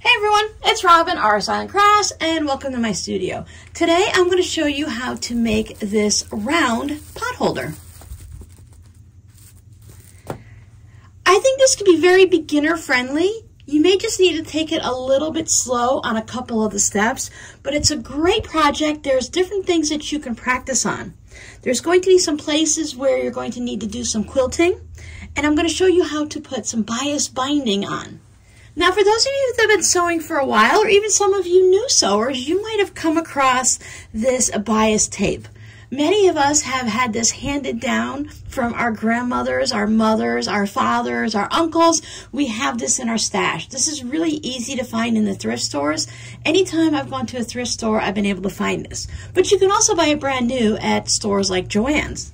Hey everyone, it's Robin, RsIslandCrafts, and welcome to my studio. Today I'm going to show you how to make this round pot holder. I think this could be very beginner friendly. You may just need to take it a little bit slow on a couple of the steps, but it's a great project. There's different things that you can practice on. There's going to be some places where you're going to need to do some quilting, and I'm going to show you how to put some bias binding on. Now, for those of you that have been sewing for a while, or even some of you new sewers, you might have come across this bias tape. Many of us have had this handed down from our grandmothers, our mothers, our fathers, our uncles. We have this in our stash. This is really easy to find in the thrift stores. Anytime I've gone to a thrift store, I've been able to find this. But you can also buy it brand new at stores like Joann's.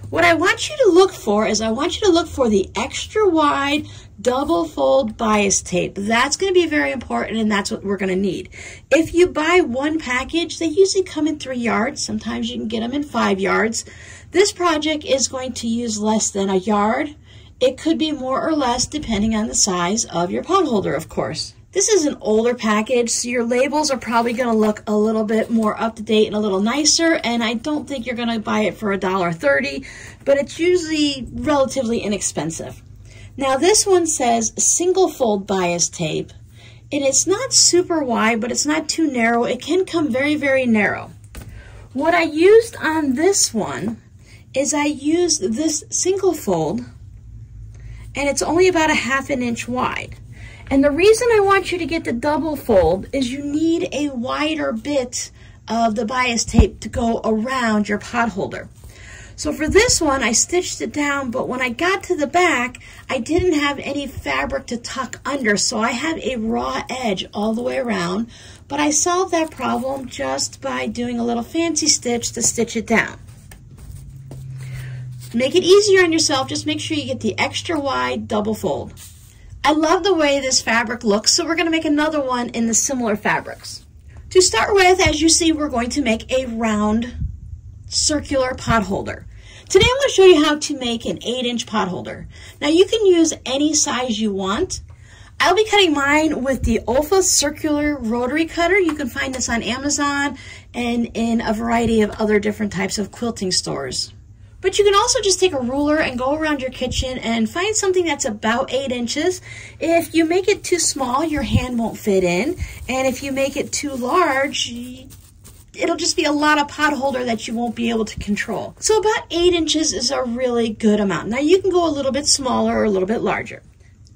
What I want you to look for is I want you to look for the extra wide double fold bias tape. That's going to be very important, and that's what we're going to need. If you buy one package, they usually come in 3 yards. Sometimes you can get them in 5 yards. This project is going to use less than a yard. It could be more or less depending on the size of your pot holder, of course. This is an older package, so your labels are probably going to look a little bit more up-to-date and a little nicer, and I don't think you're going to buy it for $1.30, but it's usually relatively inexpensive. Now this one says single fold bias tape, and it's not super wide, but it's not too narrow. It can come very, very narrow. What I used on this one is I used this single fold, and it's only about 1/2 inch wide. And the reason I want you to get the double fold is you need a wider bit of the bias tape to go around your pot holder. So for this one, I stitched it down, but when I got to the back, I didn't have any fabric to tuck under, so I have a raw edge all the way around, but I solved that problem just by doing a little fancy stitch to stitch it down. To make it easier on yourself, just make sure you get the extra wide double fold. I love the way this fabric looks, so we're going to make another one in the similar fabrics. To start with, as you see, we're going to make a round circular pot holder. Today I'm going to show you how to make an 8-inch pot holder. Now you can use any size you want. I'll be cutting mine with the Olfa circular rotary cutter. You can find this on Amazon and in a variety of other different types of quilting stores. But you can also just take a ruler and go around your kitchen and find something that's about 8 inches. If you make it too small, your hand won't fit in. And if you make it too large, it'll just be a lot of pot holder that you won't be able to control. So about 8 inches is a really good amount. Now you can go a little bit smaller or a little bit larger.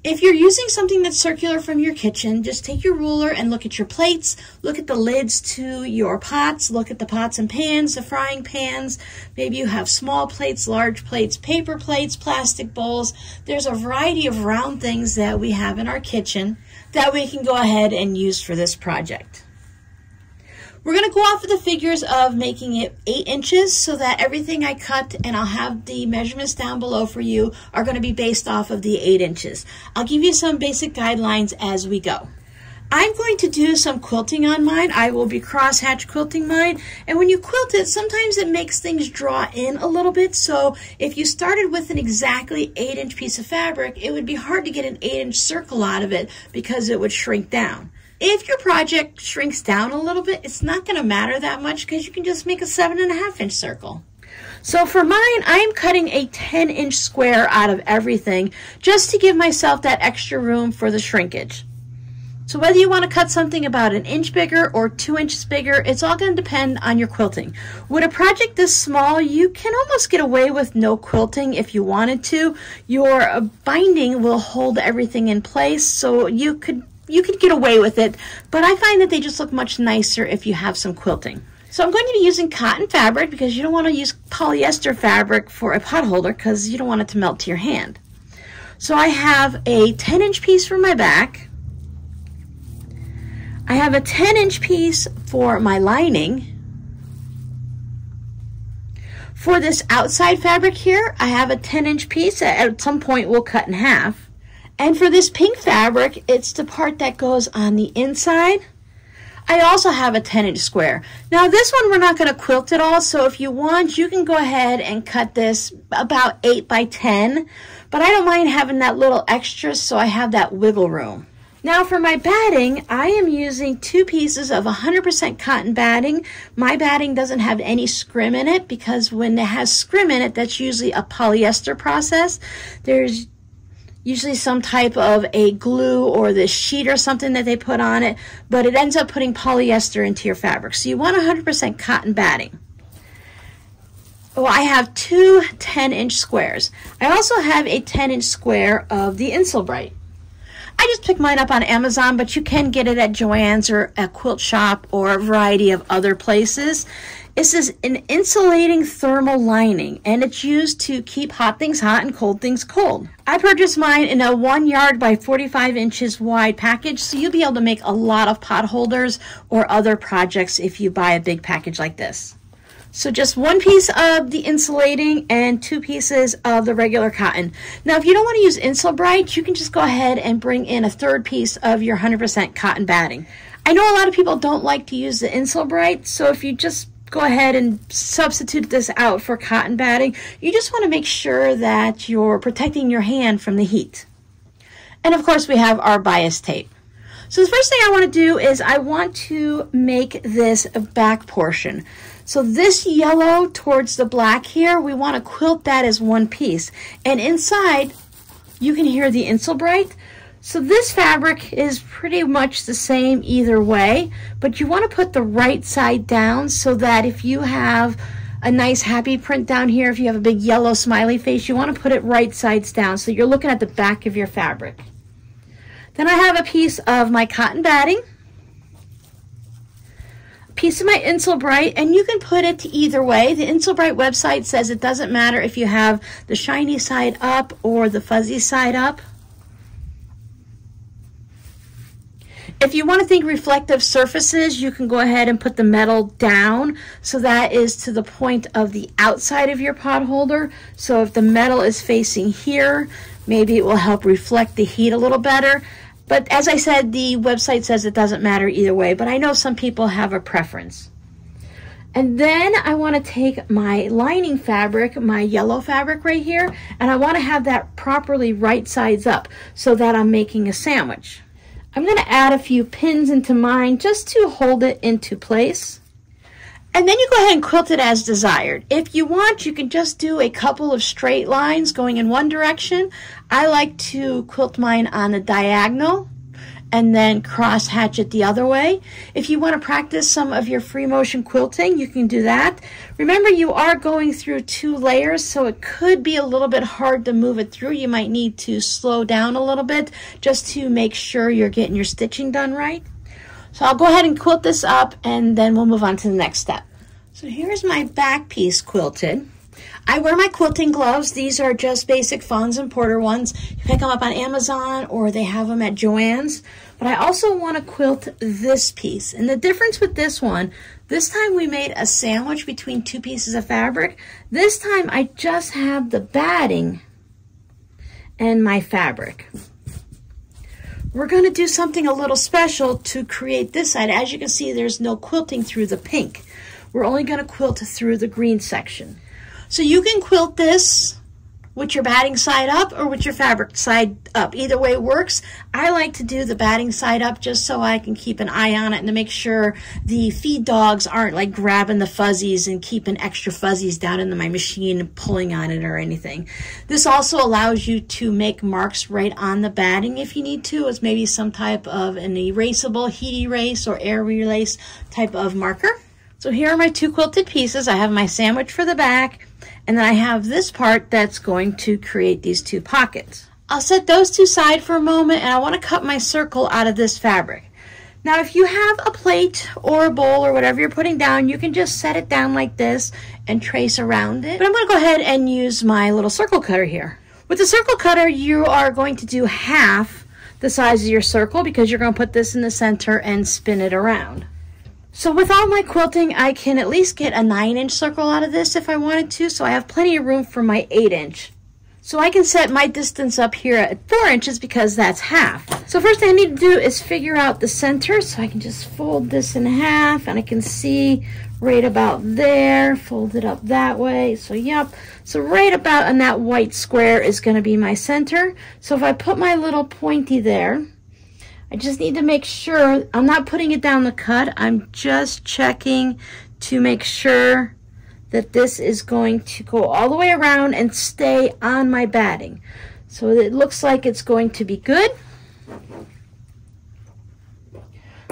If you're using something that's circular from your kitchen, just take your ruler and look at your plates, look at the lids to your pots, look at the pots and pans, the frying pans. Maybe you have small plates, large plates, paper plates, plastic bowls. There's a variety of round things that we have in our kitchen that we can go ahead and use for this project. We're going to go off of the figures of making it 8 inches so that everything I cut, and I'll have the measurements down below for you, are going to be based off of the 8 inches. I'll give you some basic guidelines as we go. I'm going to do some quilting on mine. I will be crosshatch quilting mine, and when you quilt it, sometimes it makes things draw in a little bit, so if you started with an exactly 8-inch piece of fabric, it would be hard to get an 8-inch circle out of it because it would shrink down. If your project shrinks down a little bit, it's not going to matter that much because you can just make a 7.5-inch circle. So for mine, I'm cutting a 10-inch square out of everything just to give myself that extra room for the shrinkage. So whether you want to cut something about 1 inch bigger or 2 inches bigger, it's all going to depend on your quilting. With a project this small, you can almost get away with no quilting if you wanted to. Your binding will hold everything in place, so you could get away with it, but I find that they just look much nicer if you have some quilting. So I'm going to be using cotton fabric because you don't want to use polyester fabric for a pot holder because you don't want it to melt to your hand. So I have a 10-inch piece for my back. I have a 10-inch piece for my lining. For this outside fabric here, I have a 10-inch piece that at some point we'll cut in half. And for this pink fabric, it's the part that goes on the inside. I also have a 10-inch square. Now this one we're not going to quilt at all, so if you want, you can go ahead and cut this about 8 by 10. But I don't mind having that little extra, so I have that wiggle room. Now for my batting, I am using 2 pieces of 100% cotton batting. My batting doesn't have any scrim in it because when it has scrim in it, that's usually a polyester process. There's usually some type of a glue or this sheet or something that they put on it, but it ends up putting polyester into your fabric. So you want 100% cotton batting. Well, I have 2 10-inch squares. I also have a 10-inch square of the Insulbright. I just picked mine up on Amazon, but you can get it at Joann's or a quilt shop or a variety of other places. This is an insulating thermal lining, and it's used to keep hot things hot and cold things cold. I purchased mine in a 1 yard by 45 inches wide package, so you'll be able to make a lot of pot holders or other projects if you buy a big package like this. So just 1 piece of the insulating and 2 pieces of the regular cotton. Now, if you don't want to use Insulbright, you can just go ahead and bring in a 3rd piece of your 100% cotton batting. I know a lot of people don't like to use the Insulbright, so if you just go ahead and substitute this out for cotton batting, you just want to make sure that you're protecting your hand from the heat. And of course, we have our bias tape. So the first thing I want to do is I want to make this back portion. So this yellow towards the black here, we want to quilt that as 1 piece. And inside, you can hear the Insulbright. So this fabric is pretty much the same either way, but you want to put the right side down so that if you have a nice happy print down here, if you have a big yellow smiley face, you want to put it right sides down so you're looking at the back of your fabric. Then I have a piece of my cotton batting, a piece of my Insulbright, and you can put it either way. The Insulbright website says it doesn't matter if you have the shiny side up or the fuzzy side up. If you want to think reflective surfaces, you can go ahead and put the metal down so that is to the point of the outside of your pot holder. So if the metal is facing here, maybe it will help reflect the heat a little better. But as I said, the website says it doesn't matter either way, but I know some people have a preference. And then I want to take my lining fabric, my yellow fabric right here, and I want to have that properly right sides up so that I'm making a sandwich. I'm going to add a few pins into mine just to hold it into place. And then you go ahead and quilt it as desired. If you want, you can just do a couple of straight lines going in one direction. I like to quilt mine on the diagonal and then cross hatch it the other way. If you want to practice some of your free motion quilting, you can do that. Remember, you are going through 2 layers, so it could be a little bit hard to move it through. You might need to slow down a little bit just to make sure you're getting your stitching done right. So I'll go ahead and quilt this up and then we'll move on to the next step. So here's my back piece quilted. I wear my quilting gloves. These are just basic Fons and Porter ones. You pick them up on Amazon or they have them at Joann's. But I also want to quilt this piece. And the difference with this one, this time we made a sandwich between 2 pieces of fabric. This time I just have the batting and my fabric. We're going to do something a little special to create this side. As you can see, there's no quilting through the pink. We're only going to quilt through the green section. So you can quilt this with your batting side up or with your fabric side up. Either way works. I like to do the batting side up just so I can keep an eye on it and to make sure the feed dogs aren't like grabbing the fuzzies and keeping extra fuzzies down into my machine and pulling on it or anything. This also allows you to make marks right on the batting if you need to. It's maybe some type of an erasable heat erase or air erase type of marker. So here are my 2 quilted pieces. I have my sandwich for the back, and then I have this part that's going to create these 2 pockets. I'll set those 2 aside for a moment, and I want to cut my circle out of this fabric. Now, if you have a plate or a bowl or whatever you're putting down, you can just set it down like this and trace around it. But I'm going to go ahead and use my little circle cutter here. With the circle cutter, you are going to do half the size of your circle because you're going to put this in the center and spin it around. So with all my quilting, I can at least get a 9-inch circle out of this if I wanted to, so I have plenty of room for my 8-inch. So I can set my distance up here at 4 inches because that's half. So first thing I need to do is figure out the center, so I can just fold this in half, and I can see right about there, fold it up that way. So yep, so right about in that white square is going to be my center. So if I put my little pointy there, I just need to make sure I'm not putting it down the cut. I'm just checking to make sure that this is going to go all the way around and stay on my batting. So it looks like it's going to be good.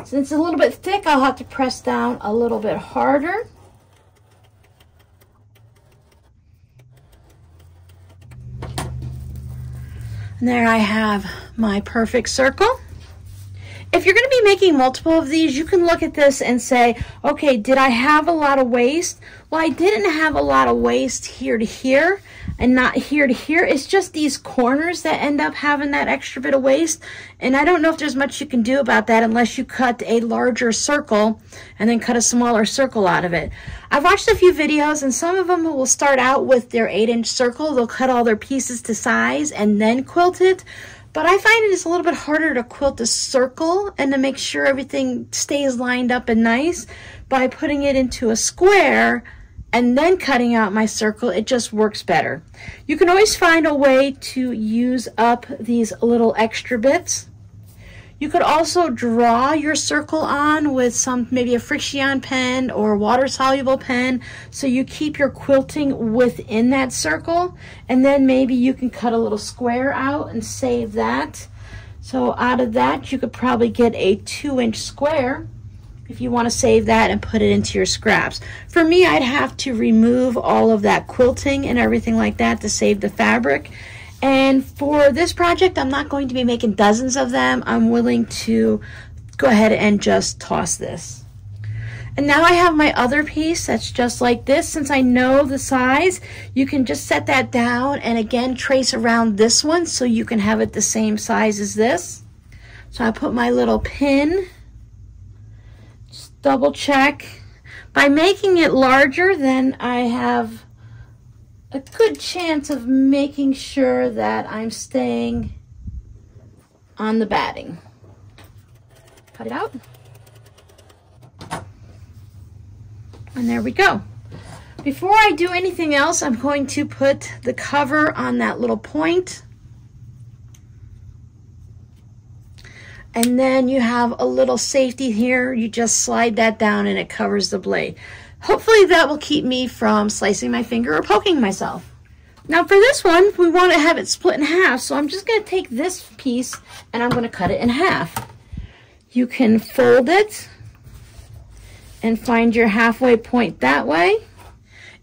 Since it's a little bit thick, I'll have to press down a little bit harder. And there I have my perfect circle. If you're going to be making multiple of these, you can look at this and say, okay, did I have a lot of waste? Well, I didn't have a lot of waste here to here and not here to here. It's just these corners that end up having that extra bit of waste. And I don't know if there's much you can do about that unless you cut a larger circle and then cut a smaller circle out of it. I've watched a few videos and some of them will start out with their 8-inch circle. They'll cut all their pieces to size and then quilt it. But I find it is a little bit harder to quilt a circle and to make sure everything stays lined up and nice by putting it into a square and then cutting out my circle. It just works better. You can always find a way to use up these little extra bits. You could also draw your circle on with maybe a Frixion pen or water-soluble pen, so you keep your quilting within that circle, and then maybe you can cut a little square out and save that. So out of that, you could probably get a 2-inch square if you want to save that and put it into your scraps. For me, I'd have to remove all of that quilting and everything like that to save the fabric. And for this project, I'm not going to be making dozens of them. I'm willing to go ahead and just toss this. And now I have my other piece that's just like this. Since I know the size, you can just set that down and again trace around this one so you can have it the same size as this. So I put my little pin, just double check. By making it larger, then I have a good chance of making sure that I'm staying on the batting. Cut it out. And there we go. Before I do anything else, I'm going to put the cover on that little point. And then you have a little safety here. You just slide that down and it covers the blade. Hopefully that will keep me from slicing my finger or poking myself. Now for this one, we want to have it split in half, so I'm just going to take this piece and I'm going to cut it in half. You can fold it and find your halfway point that way.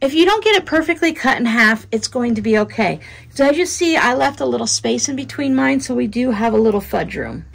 If you don't get it perfectly cut in half, it's going to be okay. So as you see, I left a little space in between mine, so we do have a little fudge room.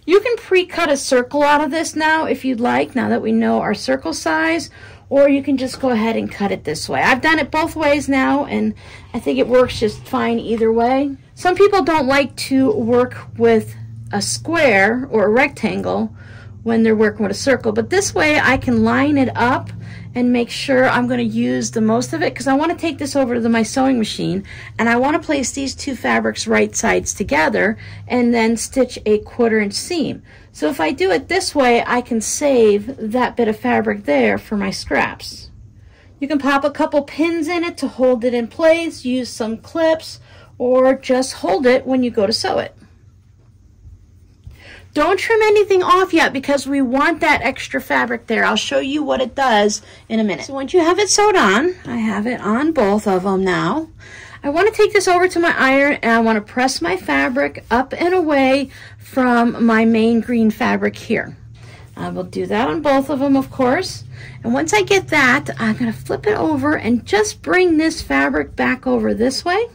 You can pre-cut a circle out of this now if you'd like, now that we know our circle size, or you can just go ahead and cut it this way. I've done it both ways now, and I think it works just fine either way. Some people don't like to work with a square or a rectangle when they're working with a circle, but this way I can line it up and make sure I'm going to use the most of it, because I want to take this over to my sewing machine and I want to place these two fabrics right sides together and then stitch a 1/4 inch seam. So if I do it this way, I can save that bit of fabric there for my scraps. You can pop a couple pins in it to hold it in place, use some clips, or just hold it when you go to sew it. Don't trim anything off yet because we want that extra fabric there. I'll show you what it does in a minute. So once you have it sewed on, I have it on both of them now. I want to take this over to my iron and I want to press my fabric up and away from my main green fabric here. I will do that on both of them, of course. And once I get that, I'm going to flip it over and just bring this fabric back over this way.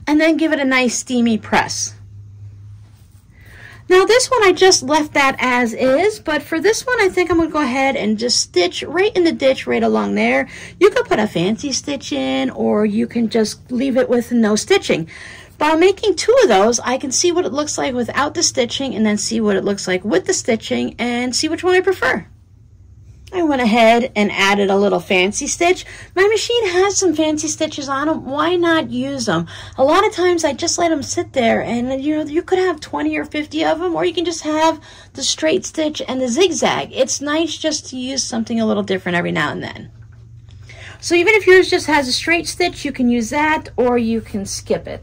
And then give it a nice steamy press. Now this one I just left that as is, but for this one I think I'm going to go ahead and just stitch right in the ditch right along there. You could put a fancy stitch in, or you can just leave it with no stitching. By making two of those, I can see what it looks like without the stitching and then see what it looks like with the stitching and see which one I prefer. I went ahead and added a little fancy stitch. My machine has some fancy stitches on them. Why not use them? A lot of times I just let them sit there, and you could have 20 or 50 of them, or you can just have the straight stitch and the zigzag. It's nice just to use something a little different every now and then. So even if yours just has a straight stitch, you can use that or you can skip it.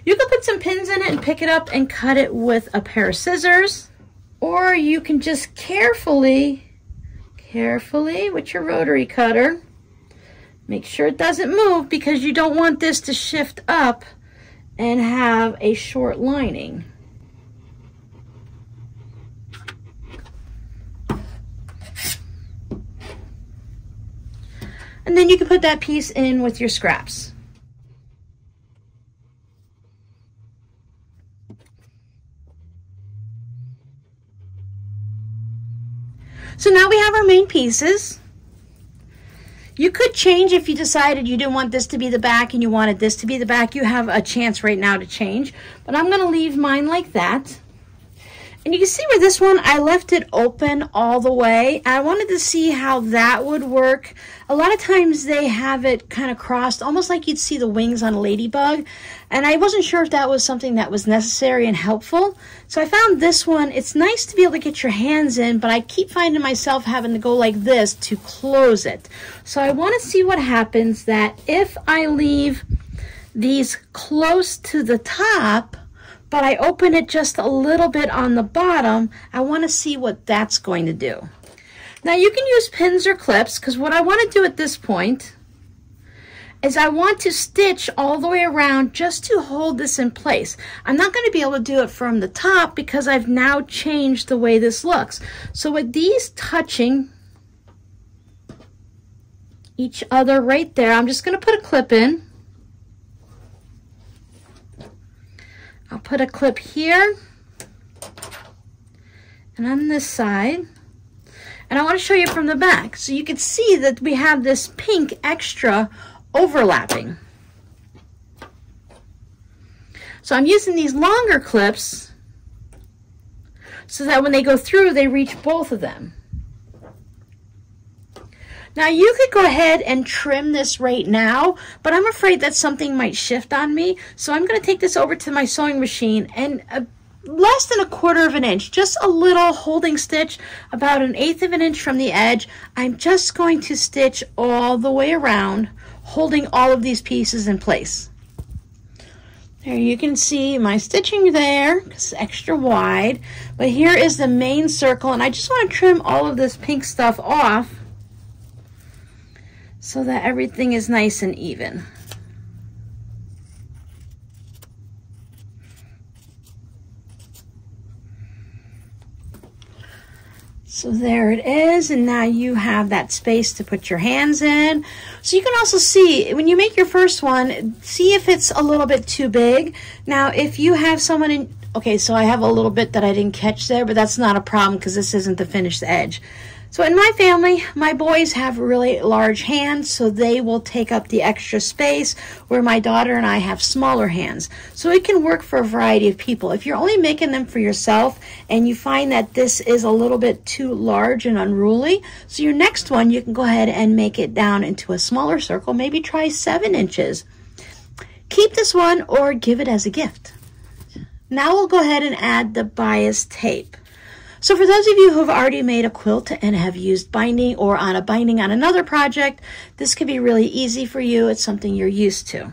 You can put some pins in it and pick it up and cut it with a pair of scissors, or you can just carefully with your rotary cutter, make sure it doesn't move because you don't want this to shift up and have a short lining. And then you can put that piece in with your scraps. So now we have our main pieces. You could change if you decided you didn't want this to be the back and you wanted this to be the back. You have a chance right now to change, but I'm going to leave mine like that. And you can see where this one, I left it open all the way. I wanted to see how that would work. A lot of times they have it kind of crossed, almost like you'd see the wings on a ladybug. And I wasn't sure if that was something that was necessary and helpful. So I found this one, it's nice to be able to get your hands in, but I keep finding myself having to go like this to close it. So I want to see what happens that if I leave these close to the top, but I open it just a little bit on the bottom, I want to see what that's going to do. Now you can use pins or clips, because what I want to do at this point is I want to stitch all the way around just to hold this in place. I'm not going to be able to do it from the top because I've now changed the way this looks. So with these touching each other right there, I'm just going to put a clip in. I'll put a clip here and on this side, and I want to show you from the back so you can see that we have this pink extra overlapping. So I'm using these longer clips so that when they go through they reach both of them. Now you could go ahead and trim this right now, but I'm afraid that something might shift on me. So I'm going to take this over to my sewing machine and less than 1/4 of an inch, just a little holding stitch, about 1/8 of an inch from the edge. I'm just going to stitch all the way around, holding all of these pieces in place. There you can see my stitching there, it's extra wide, but here is the main circle, and I just want to trim all of this pink stuff off so that everything is nice and even. So there it is, and now you have that space to put your hands in. So you can also see, when you make your first one, see if it's a little bit too big. Now if you have someone in, okay, so I have a little bit that I didn't catch there, but that's not a problem because this isn't the finished edge. So in my family, my boys have really large hands, so they will take up the extra space, where my daughter and I have smaller hands. So it can work for a variety of people. If you're only making them for yourself and you find that this is a little bit too large and unruly, so your next one, you can go ahead and make it down into a smaller circle, maybe try 7 inches. Keep this one or give it as a gift. Now we'll go ahead and add the bias tape. So for those of you who have already made a quilt and have used binding or on a binding on another project, this could be really easy for you. It's something you're used to.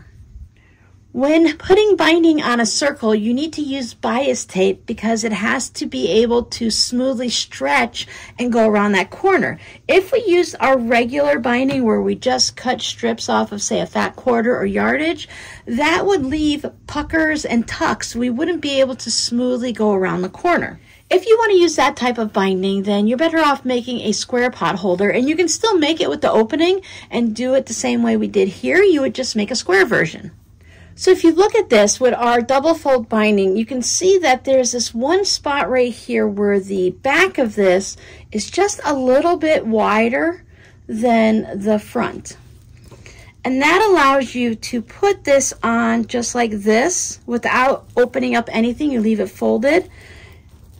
When putting binding on a circle, you need to use bias tape because it has to be able to smoothly stretch and go around that corner. If we use our regular binding where we just cut strips off of, say, a fat quarter or yardage, that would leave puckers and tucks. We wouldn't be able to smoothly go around the corner. If you want to use that type of binding, then you're better off making a square pot holder, and you can still make it with the opening and do it the same way we did here. You would just make a square version. So if you look at this with our double fold binding, you can see that there's this one spot right here where the back of this is just a little bit wider than the front. And that allows you to put this on just like this without opening up anything. You leave it folded.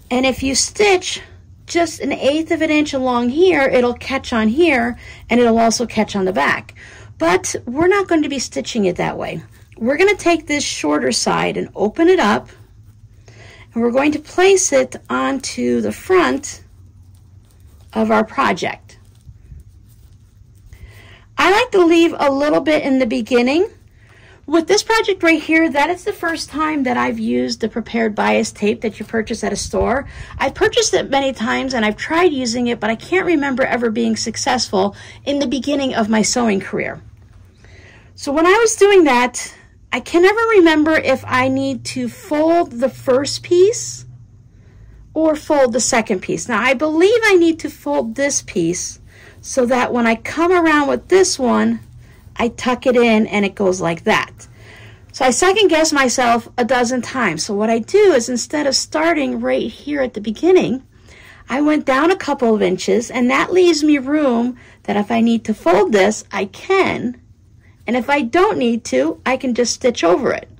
And if you stitch just 1/8 of an inch along here, it'll catch on here, and it'll also catch on the back. But we're not going to be stitching it that way. We're going to take this shorter side and open it up, and we're going to place it onto the front of our project. I like to leave a little bit in the beginning. With this project right here, that is the first time that I've used the prepared bias tape that you purchase at a store. I've purchased it many times and I've tried using it, but I can't remember ever being successful in the beginning of my sewing career. So when I was doing that, I can never remember if I need to fold the first piece or fold the second piece. Now I believe I need to fold this piece so that when I come around with this one, I tuck it in and it goes like that. So I second guess myself a dozen times. So what I do is, instead of starting right here at the beginning, I went down a couple of inches, and that leaves me room that if I need to fold this, I can. And if I don't need to, I can just stitch over it.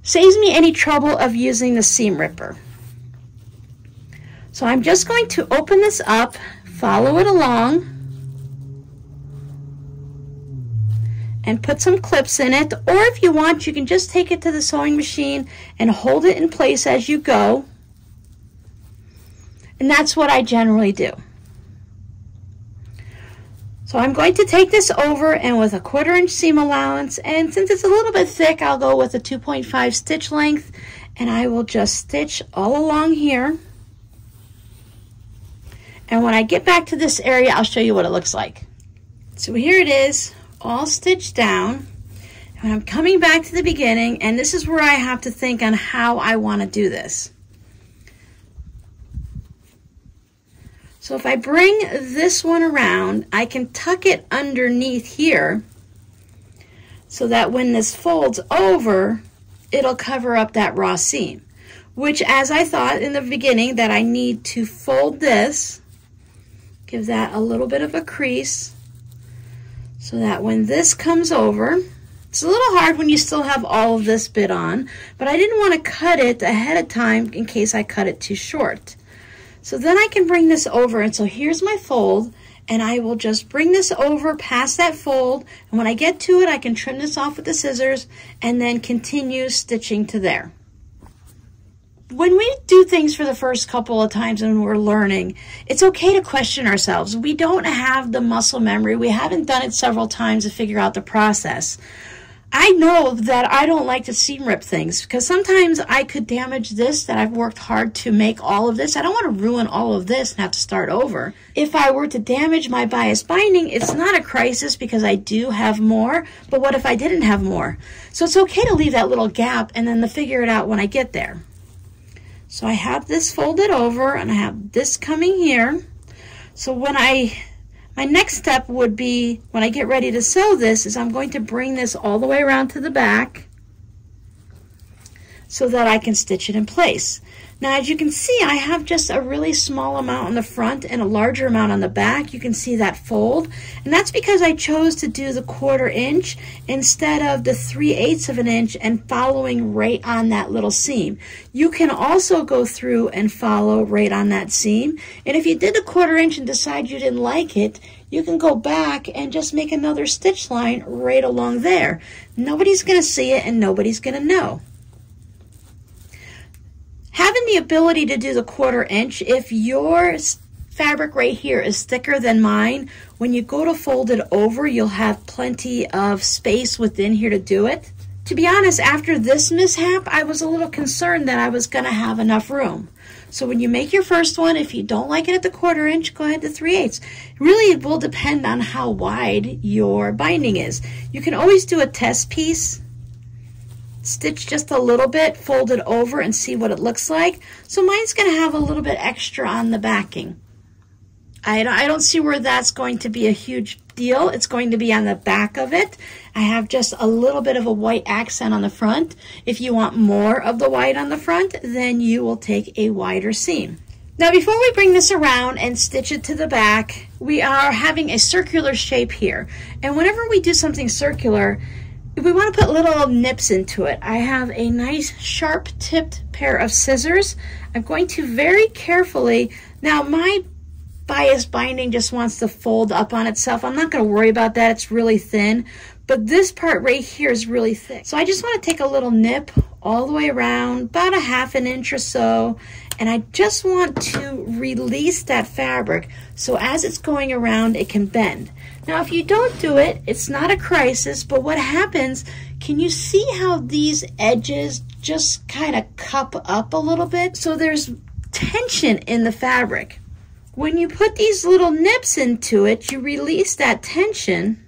Saves me any trouble of using the seam ripper. So I'm just going to open this up, follow it along, and put some clips in it, or if you want, you can just take it to the sewing machine and hold it in place as you go. And that's what I generally do. So I'm going to take this over, and with a 1/4 inch seam allowance, and since it's a little bit thick, I'll go with a 2.5 stitch length, and I will just stitch all along here. And when I get back to this area, I'll show you what it looks like. So here it is, all stitched down. And I'm coming back to the beginning, and this is where I have to think on how I want to do this. So if I bring this one around, I can tuck it underneath here so that when this folds over, it'll cover up that raw seam, which, as I thought in the beginning, that I need to fold this, give that a little bit of a crease, so that when this comes over, it's a little hard when you still have all of this bit on, but I didn't want to cut it ahead of time in case I cut it too short. So then I can bring this over, and so here's my fold, and I will just bring this over past that fold, and when I get to it, I can trim this off with the scissors and then continue stitching to there. When we do things for the first couple of times and we're learning, it's okay to question ourselves. We don't have the muscle memory. We haven't done it several times to figure out the process. I know that I don't like to seam rip things because sometimes I could damage this that I've worked hard to make all of this. I don't want to ruin all of this and have to start over. If I were to damage my bias binding, it's not a crisis because I do have more, but what if I didn't have more? So it's okay to leave that little gap and then to figure it out when I get there. So I have this folded over and I have this coming here. So when my next step would be, when I get ready to sew this, is I'm going to bring this all the way around to the back so that I can stitch it in place. Now, as you can see, I have just a really small amount on the front and a larger amount on the back. You can see that fold, and that's because I chose to do the 1/4 inch instead of the 3/8 of an inch and following right on that little seam. You can also go through and follow right on that seam, and if you did the 1/4 inch and decide you didn't like it, you can go back and just make another stitch line right along there. Nobody's going to see it and nobody's going to know. Having the ability to do the 1/4 inch, if your fabric right here is thicker than mine, when you go to fold it over, you'll have plenty of space within here to do it. To be honest, after this mishap, I was a little concerned that I was going to have enough room. So when you make your first one, if you don't like it at the 1/4 inch, go ahead to 3/8. Really, it will depend on how wide your binding is. You can always do a test piece, stitch just a little bit, fold it over, and see what it looks like. So mine's going to have a little bit extra on the backing. I don't see where that's going to be a huge deal. It's going to be on the back of it. I have just a little bit of a white accent on the front. If you want more of the white on the front, then you will take a wider seam. Now, before we bring this around and stitch it to the back, we are having a circular shape here. And whenever we do something circular, we want to put little nips into it. I have a nice sharp tipped pair of scissors. I'm going to very carefully, now my bias binding just wants to fold up on itself. I'm not going to worry about that. It's really thin, but this part right here is really thick. So I just want to take a little nip all the way around, about a ½ an inch or so, and I just want to release that fabric so as it's going around it can bend. Now if you don't do it, it's not a crisis, but what happens, can you see how these edges just kind of cup up a little bit? So there's tension in the fabric. When you put these little nips into it, you release that tension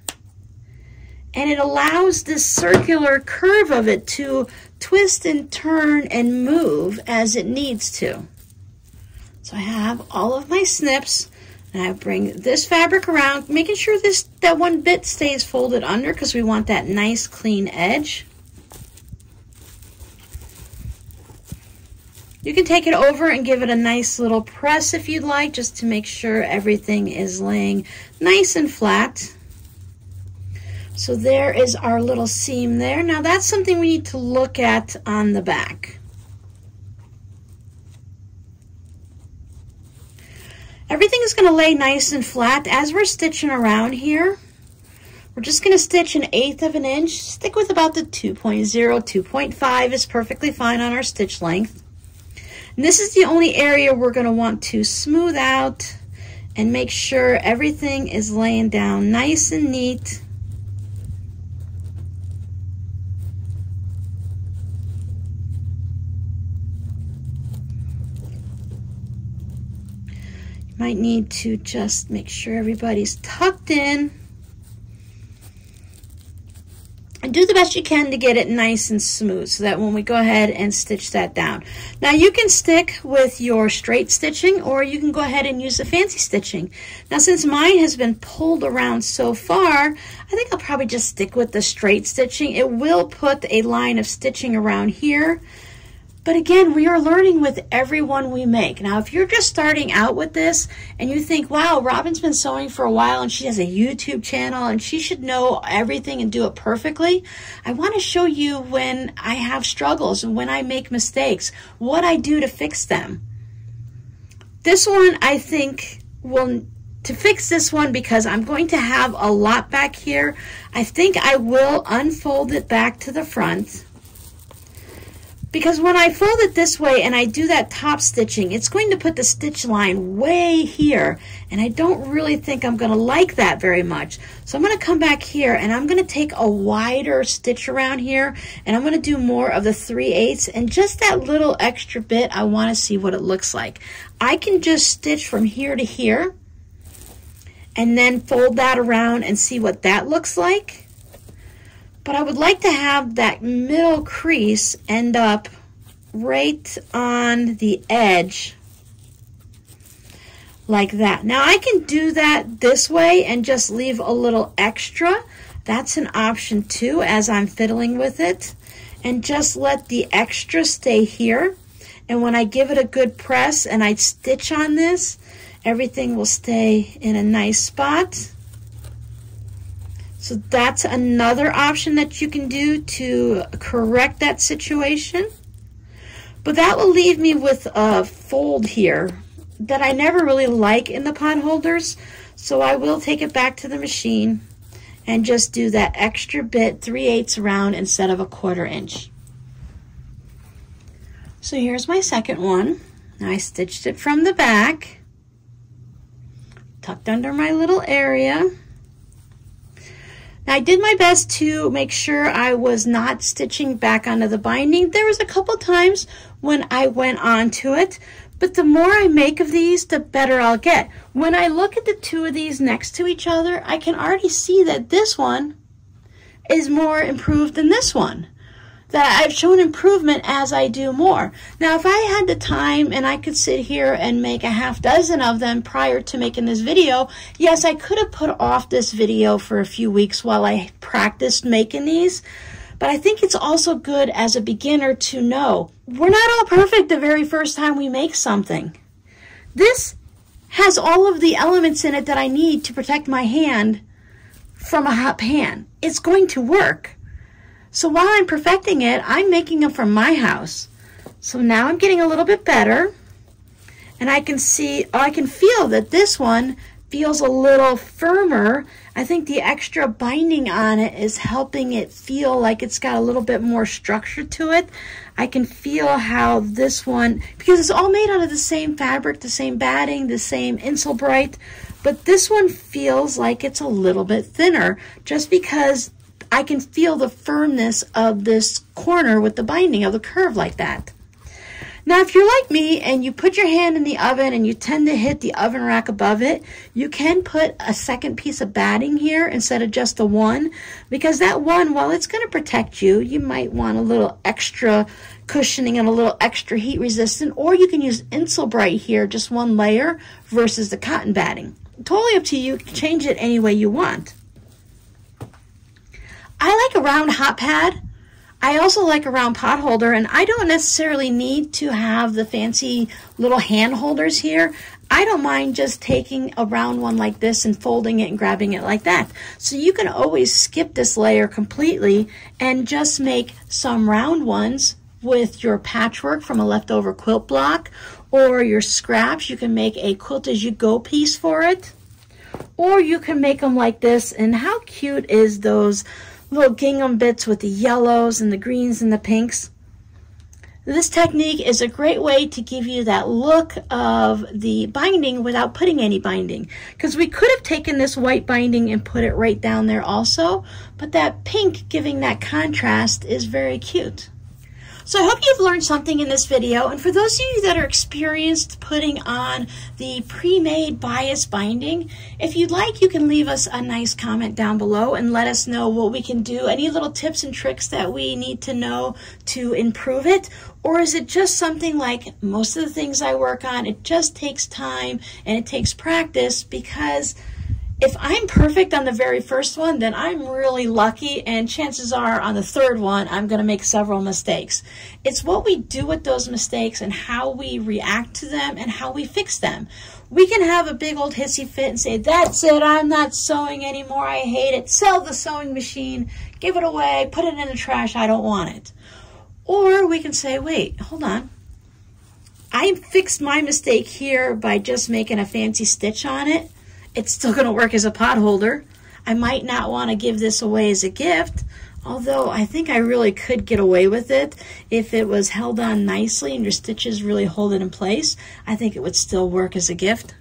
and it allows this circular curve of it to twist and turn and move as it needs to. So I have all of my snips and I bring this fabric around, making sure that one bit stays folded under because we want that nice clean edge. You can take it over and give it a nice little press if you'd like, just to make sure everything is laying nice and flat. So there is our little seam there. Now that's something we need to look at on the back. Everything is going to lay nice and flat. As we're stitching around here, we're just going to stitch 1/8 of an inch. Stick with about the 2.0, 2.5 is perfectly fine on our stitch length. And this is the only area we're going to want to smooth out and make sure everything is laying down nice and neat. You might need to just make sure everybody's tucked in. And do the best you can to get it nice and smooth so that when we go ahead and stitch that down. Now you can stick with your straight stitching or you can go ahead and use the fancy stitching. Now since mine has been pulled around so far, I think I'll probably just stick with the straight stitching. It will put a line of stitching around here. But again, we are learning with every one we make. Now, if you're just starting out with this and you think, wow, Robin's been sewing for a while and she has a YouTube channel and she should know everything and do it perfectly, I want to show you when I have struggles and when I make mistakes, what I do to fix them. This one, I think, to fix this one, because I'm going to have a lot back here, I think I will unfold it back to the front. Because when I fold it this way and I do that top stitching, it's going to put the stitch line way here, and I don't really think I'm going to like that very much. So I'm going to come back here and I'm going to take a wider stitch around here, and I'm going to do more of the 3/8, and just that little extra bit, I want to see what it looks like. I can just stitch from here to here and then fold that around and see what that looks like. But I would like to have that middle crease end up right on the edge like that. Now I can do that this way and just leave a little extra. That's an option too as I'm fiddling with it. And just let the extra stay here. And when I give it a good press and I stitch on this, everything will stay in a nice spot. So that's another option that you can do to correct that situation. But that will leave me with a fold here that I never really like in the potholders. So I will take it back to the machine and just do that extra bit 3/8 around instead of a 1/4 inch. So here's my second one. I stitched it from the back, tucked under my little area. Now, I did my best to make sure I was not stitching back onto the binding. There was a couple times when I went onto it, but the more I make of these, the better I'll get. When I look at the two of these next to each other, I can already see that this one is more improved than this one. That I've shown improvement as I do more. Now, if I had the time and I could sit here and make a half dozen of them prior to making this video, yes, I could have put off this video for a few weeks while I practiced making these. But I think it's also good as a beginner to know we're not all perfect the very first time we make something. This has all of the elements in it that I need to protect my hand from a hot pan. It's going to work. So while I'm perfecting it, I'm making them from my house. So now I'm getting a little bit better, and I can see, I can feel that this one feels a little firmer. I think the extra binding on it is helping it feel like it's got a little bit more structure to it. I can feel how this one, because it's all made out of the same fabric, the same batting, the same Insulbright, but this one feels like it's a little bit thinner just because I can feel the firmness of this corner with the binding of the curve like that. Now, if you're like me and you put your hand in the oven and you tend to hit the oven rack above it, you can put a second piece of batting here instead of just the one, because that one, while it's going to protect you, you might want a little extra cushioning and a little extra heat resistant, or you can use Insulbright here, just one layer versus the cotton batting. Totally up to you. You can change it any way you want. I like a round hot pad. I also like a round pot holder, and I don't necessarily need to have the fancy little hand holders here. I don't mind just taking a round one like this and folding it and grabbing it like that. So you can always skip this layer completely and just make some round ones with your patchwork from a leftover quilt block, or your scraps. You can make a quilt as you go piece for it, or you can make them like this. And how cute is those little gingham bits with the yellows and the greens and the pinks? This technique is a great way to give you that look of the binding without putting any binding, because we could have taken this white binding and put it right down there also, but that pink giving that contrast is very cute. So I hope you've learned something in this video, and for those of you that are experienced putting on the pre-made bias binding, if you'd like, you can leave us a nice comment down below and let us know what we can do, any little tips and tricks that we need to know to improve it. Or is it just something like most of the things I work on, it just takes time and it takes practice, because if I'm perfect on the very first one, then I'm really lucky, and chances are on the third one, I'm going to make several mistakes. It's what we do with those mistakes and how we react to them and how we fix them. We can have a big old hissy fit and say, that's it, I'm not sewing anymore, I hate it, sell the sewing machine, give it away, put it in the trash, I don't want it. Or we can say, wait, hold on. I fixed my mistake here by just making a fancy stitch on it. It's still going to work as a pot holder. I might not want to give this away as a gift, although I think I really could get away with it if it was held on nicely and your stitches really hold it in place. I think it would still work as a gift.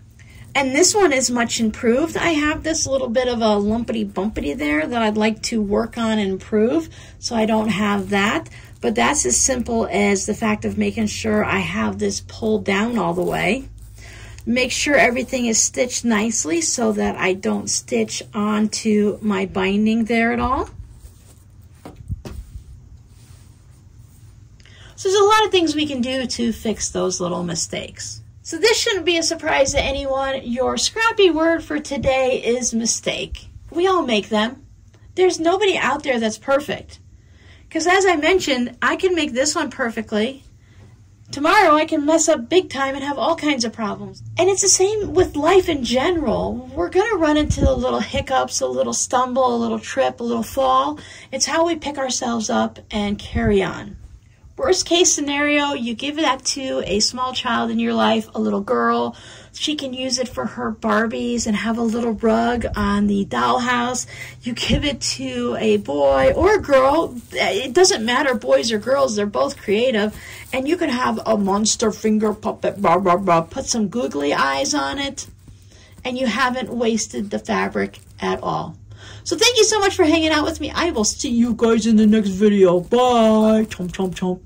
And this one is much improved. I have this little bit of a lumpity bumpity there that I'd like to work on and improve, so I don't have that. But that's as simple as the fact of making sure I have this pulled down all the way. Make sure everything is stitched nicely so that I don't stitch onto my binding there at all. So there's a lot of things we can do to fix those little mistakes. So this shouldn't be a surprise to anyone. Your scrappy word for today is mistake. We all make them. There's nobody out there that's perfect. Because as I mentioned, I can make this one perfectly. Tomorrow I can mess up big time and have all kinds of problems. And it's the same with life in general. We're going to run into the little hiccups, a little stumble, a little trip, a little fall. It's how we pick ourselves up and carry on. Worst case scenario, you give that to a small child in your life, a little girl. She can use it for her Barbies and have a little rug on the dollhouse. You give it to a boy or a girl. It doesn't matter, boys or girls. They're both creative. And you can have a monster finger puppet, blah, blah, blah. Put some googly eyes on it. And you haven't wasted the fabric at all. So thank you so much for hanging out with me. I will see you guys in the next video. Bye. Chomp, chomp, chomp.